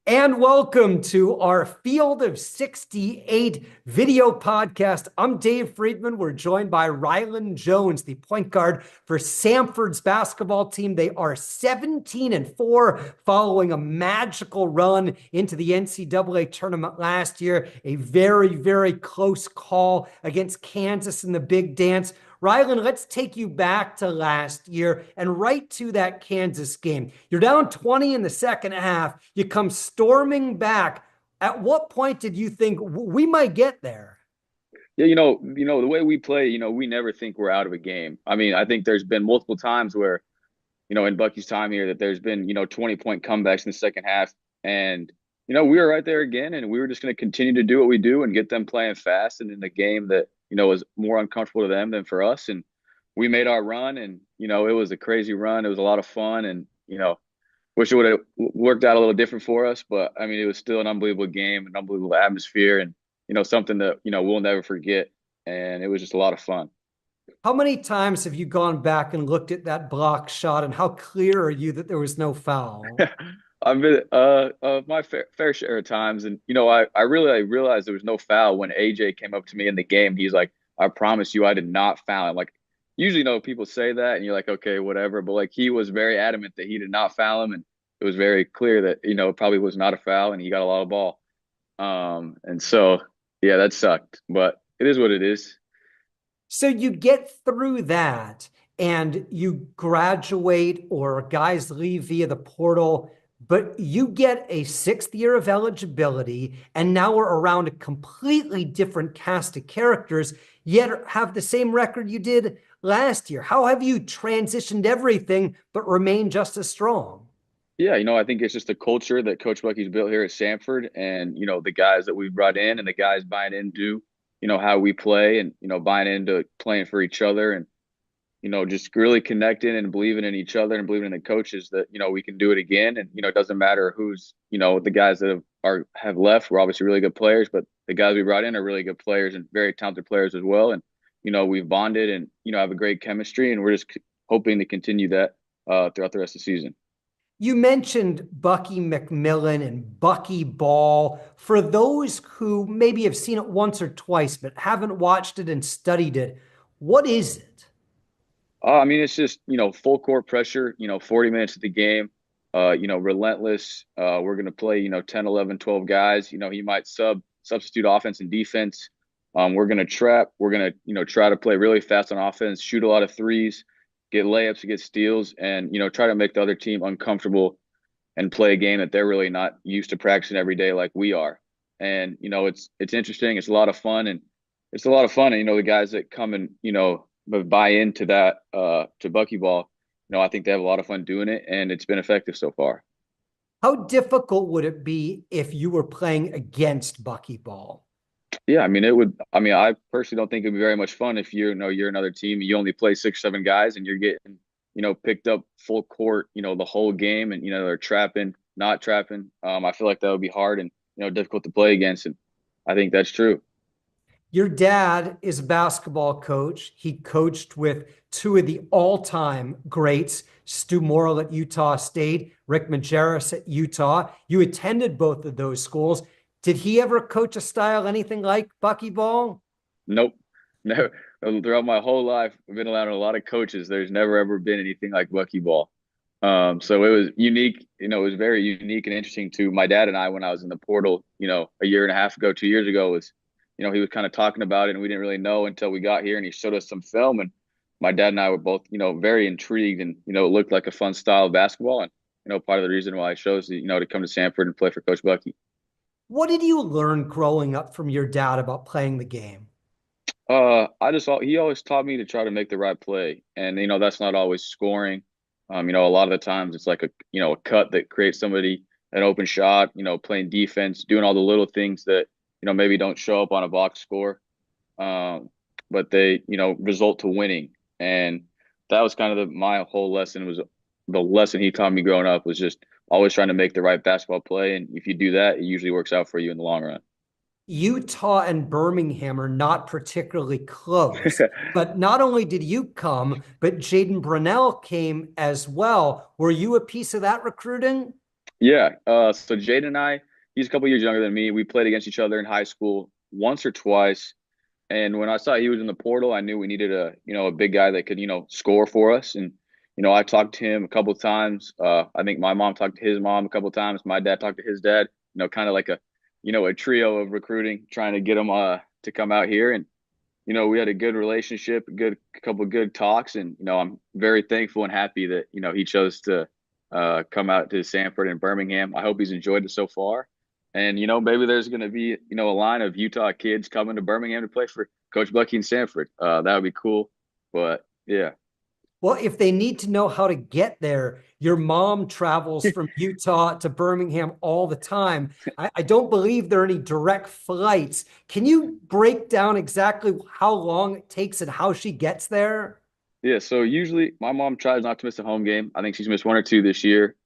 And welcome to our Field of 68 video podcast. I'm Dave Friedman. We're joined by Rylan Jones, the point guard for Samford's basketball team. They are 17-4 following a magical run into the NCAA tournament last year. A very, very close call against Kansas in the big dance. Rylan, let's take you back to last year and right to that Kansas game. You're down 20 in the second half. You come storming back. At what point did you think we might get there? Yeah, the way we play, we never think we're out of a game. I mean, I think there's been multiple times where, in Bucky's time here that there's been, 20-point comebacks in the second half. And, we were right there again, and we were just going to continue to do what we do and get them playing fast and in a game that, was more uncomfortable to them than for us. And we made our run, and, it was a crazy run. It was a lot of fun, and, wish it would have worked out a little different for us. But, I mean, it was still an unbelievable game, an unbelievable atmosphere, and, something that, we'll never forget. And it was just a lot of fun. How many times have you gone back and looked at that block shot, and how clear are you that there was no foul? I've been my fair share of times, and I really realized there was no foul when AJ came up to me in the game. He's like, "I promise you, I did not foul him." Like, usually, people say that, and you're like, "Okay, whatever," but like he was very adamant that he did not foul him, and it was very clear that it probably was not a foul, and he got a lot of ball. And so yeah, that sucked, but it is what it is. So you get through that and you graduate, or guys leave via the portal, but you get a sixth year of eligibility, and now we're around a completely different cast of characters, yet have the same record you did last year. How have you transitioned everything but remained just as strong? Yeah, I think it's just the culture that Coach Bucky's built here at Samford, and the guys that we brought in and the guys buying into, how we play, and buying into playing for each other, and just really connecting and believing in each other and believing in the coaches that we can do it again. And it doesn't matter who's the guys that have left. We're obviously really good players, but the guys we brought in are really good players and very talented players as well. And we've bonded and have a great chemistry, and we're just hoping to continue that throughout the rest of the season. You mentioned Bucky McMillan and Bucky Ball. For those who maybe have seen it once or twice but haven't watched it and studied it, what is it? I mean, it's just, full court pressure, 40 minutes of the game, relentless. We're going to play, 10, 11, 12 guys. He might substitute offense and defense. We're going to trap. We're going to, try to play really fast on offense, shoot a lot of threes, get layups, get steals, and, try to make the other team uncomfortable and play a game that they're really not used to practicing every day like we are. And, it's interesting. It's a lot of fun. And it's a lot of fun. And, the guys that come and, but buy into that to Buckyball, I think they have a lot of fun doing it, and it's been effective so far. How difficult would it be if you were playing against Buckyball? Yeah, I mean it would. I mean, I personally don't think it'd be very much fun if you're another team. You only play 6, 7 guys, and you're getting picked up full court, the whole game, and they're trapping, not trapping. I feel like that would be hard and difficult to play against, and I think that's true. Your dad is a basketball coach. He coached with two of the all-time greats, Stu Morrill at Utah State, Rick Majerus at Utah. You attended both of those schools. Did he ever coach a style anything like Buckyball? Nope, never. Throughout my whole life, I've been around a lot of coaches. There's never ever been anything like Buckyball. So it was unique. It was very unique and interesting to my dad and I when I was in the portal. A year and a half ago, 2 years ago was. He was kind of talking about it, and we didn't really know until we got here, and he showed us some film, and my dad and I were both, very intrigued, and, it looked like a fun style of basketball. And, part of the reason why I chose, to come to Samford and play for Coach Bucky. What did you learn growing up from your dad about playing the game? He always taught me to try to make the right play. And, that's not always scoring. A lot of the times it's like a cut that creates somebody an open shot, playing defense, doing all the little things that, maybe don't show up on a box score, but they, result to winning. And that was kind of my whole lesson. Was the lesson he taught me growing up was just always trying to make the right basketball play. And if you do that, it usually works out for you in the long run. Utah and Birmingham are not particularly close, but not only did you come, but Jaden Brunell came as well. Were you a piece of that recruiting? Yeah. So Jaden and I, he's a couple years younger than me. We played against each other in high school once or twice. And when I saw he was in the portal, I knew we needed a big guy that could, score for us. And, I talked to him a couple of times. I think my mom talked to his mom a couple of times. My dad talked to his dad, kind of like a trio of recruiting, trying to get him, to come out here. And, we had a good relationship, a couple of good talks. And, I'm very thankful and happy that, he chose to, come out to Samford and Birmingham. I hope he's enjoyed it so far. And, maybe there's going to be, a line of Utah kids coming to Birmingham to play for Coach Bucky and Samford. That would be cool. But yeah. Well, if they need to know how to get there, your mom travels from Utah to Birmingham all the time. I don't believe there are any direct flights. Can you break down exactly how long it takes and how she gets there? Yeah, so usually my mom tries not to miss a home game. I think she's missed one or two this year.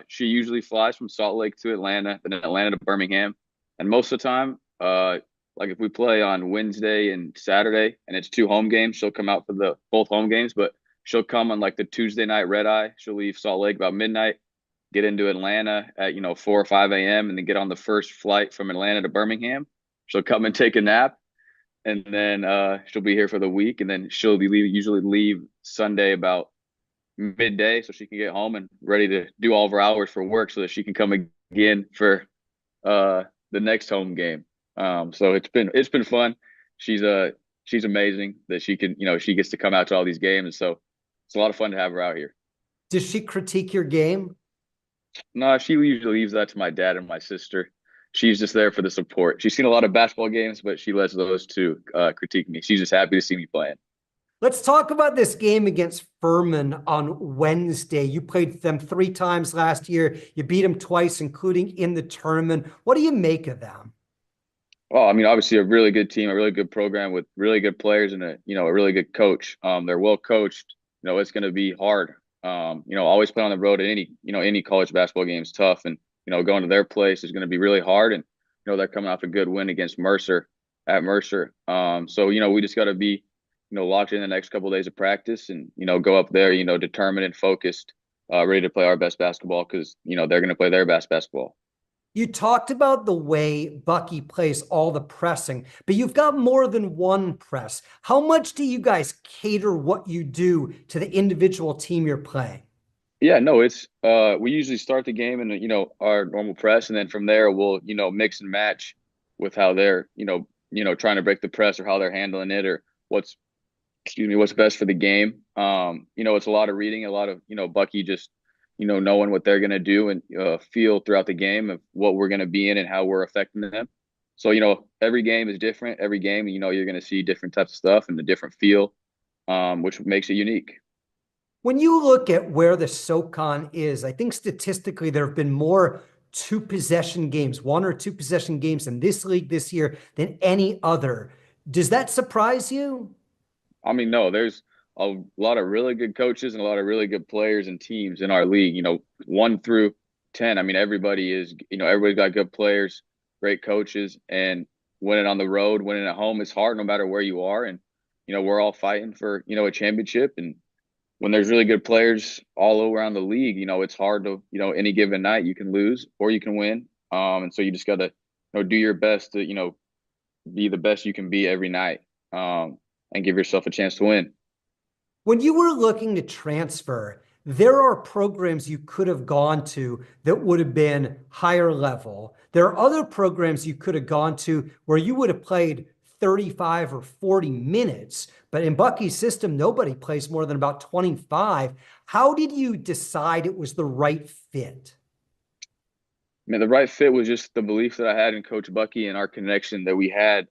She usually flies from Salt Lake to Atlanta, then Atlanta to Birmingham. And most of the time, like if we play on Wednesday and Saturday and it's two home games, she'll come out for the both home games, but she'll come on like the Tuesday night red eye. She'll leave Salt Lake about midnight, get into Atlanta at 4 or 5 a.m. and then get on the first flight from Atlanta to Birmingham. She'll come and take a nap and then she'll be here for the week, and then usually leave Sunday about midday so she can get home and ready to do all of her hours for work so that she can come again for the next home game. So it's been fun. She's amazing that she gets to come out to all these games. So it's a lot of fun to have her out here. Does she critique your game? No, she usually leaves that to my dad and my sister. She's just there for the support. She's seen a lot of basketball games, but she lets those two critique me. She's just happy to see me playing. Let's talk about this game against Furman on Wednesday. You played them 3 times last year. You beat them twice, including in the tournament. What do you make of them? Well, I mean, obviously a really good team, a really good program with really good players and a really good coach. They're well coached. It's going to be hard. Always play on the road at any college basketball game is tough, and going to their place is going to be really hard. And they're coming off a good win against Mercer at Mercer. So we just got to be locked in the next couple of days of practice and go up there determined and focused, ready to play our best basketball because they're going to play their best basketball. You talked about the way Bucky plays all the pressing, but you've got more than one press. How much do you guys cater what you do to the individual team you're playing? Yeah, no, it's we usually start the game in our normal press, and then from there we'll mix and match with how they're trying to break the press or how they're handling it or what's best for the game. It's a lot of reading, a lot of Bucky just knowing what they're gonna do and feel throughout the game of what we're gonna be in and how we're affecting them. So every game is different. Every game you're gonna see different types of stuff and a different feel, which makes it unique. When you look at where the SoCon is, I think statistically there have been more two-possession games, 1 or 2 possession games in this league this year than any other. Does that surprise you? I mean, no, there's a lot of really good coaches and a lot of really good players and teams in our league. 1 through 10. I mean, everybody's got good players, great coaches, and winning on the road, winning at home is hard no matter where you are. And we're all fighting for a championship. And when there's really good players all around the league, it's hard to any given night you can lose or you can win. And so you just got to do your best to be the best you can be every night. And give yourself a chance to win. When you were looking to transfer, there are programs you could have gone to that would have been higher level. There are other programs you could have gone to where you would have played 35 or 40 minutes. But in Bucky's system, nobody plays more than about 25. How did you decide it was the right fit? I mean, the right fit was just the belief that I had in Coach Bucky and our connection that we had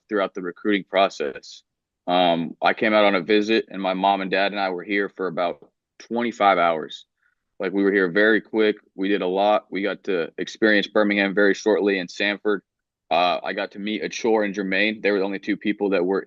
throughout the recruiting process. I came out on a visit, and my mom and dad and I were here for about 25 hours. Like we were here very quick. We did a lot. We got to experience Birmingham very shortly in Samford. I got to meet Achor and Jermaine. They were the only two people that were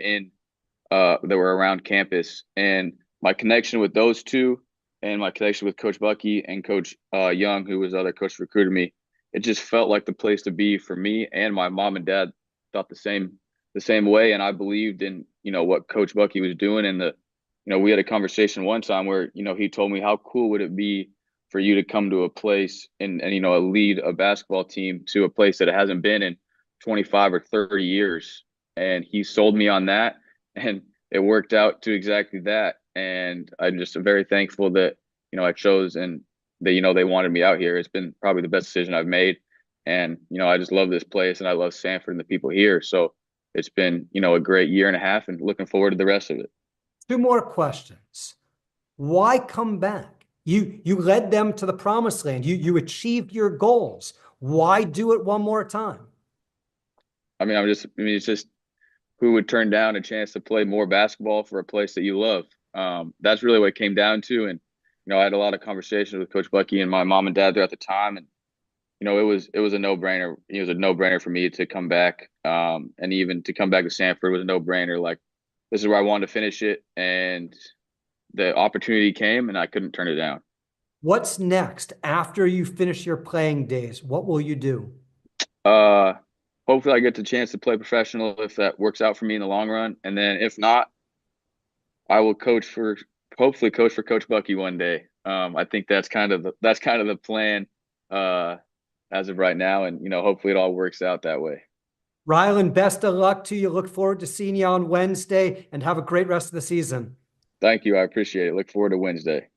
around campus, and my connection with those two, and my connection with Coach Bucky and Coach Young, who was the other coach who recruited me, it just felt like the place to be for me. And my mom and dad thought the same way, and I believed in what Coach Bucky was doing. And we had a conversation one time where he told me how cool would it be for you to come to a place and lead a basketball team to a place that it hasn't been in 25 or 30 years. And he sold me on that, and it worked out to exactly that. And I'm just very thankful that, I chose, and they wanted me out here. It's been probably the best decision I've made. And, I just love this place, and I love Samford and the people here. So it's been, a great year and a half, and looking forward to the rest of it. Two more questions. Why come back? You led them to the promised land. You achieved your goals. Why do it one more time? It's just who would turn down a chance to play more basketball for a place that you love. That's really what it came down to. And, I had a lot of conversations with Coach Bucky and my mom and dad there at the time. And, it was a no-brainer. It was a no-brainer for me to come back. And even to come back to Samford was a no-brainer. Like, this is where I wanted to finish it. And the opportunity came, and I couldn't turn it down. What's next after you finish your playing days? What will you do? Hopefully I get the chance to play professional if that works out for me in the long run. And then if not, I will hopefully coach for Coach Bucky one day. I think that's kind of the plan as of right now. And, hopefully it all works out that way. Rylan, best of luck to you. Look forward to seeing you on Wednesday, and have a great rest of the season. Thank you. I appreciate it. Look forward to Wednesday.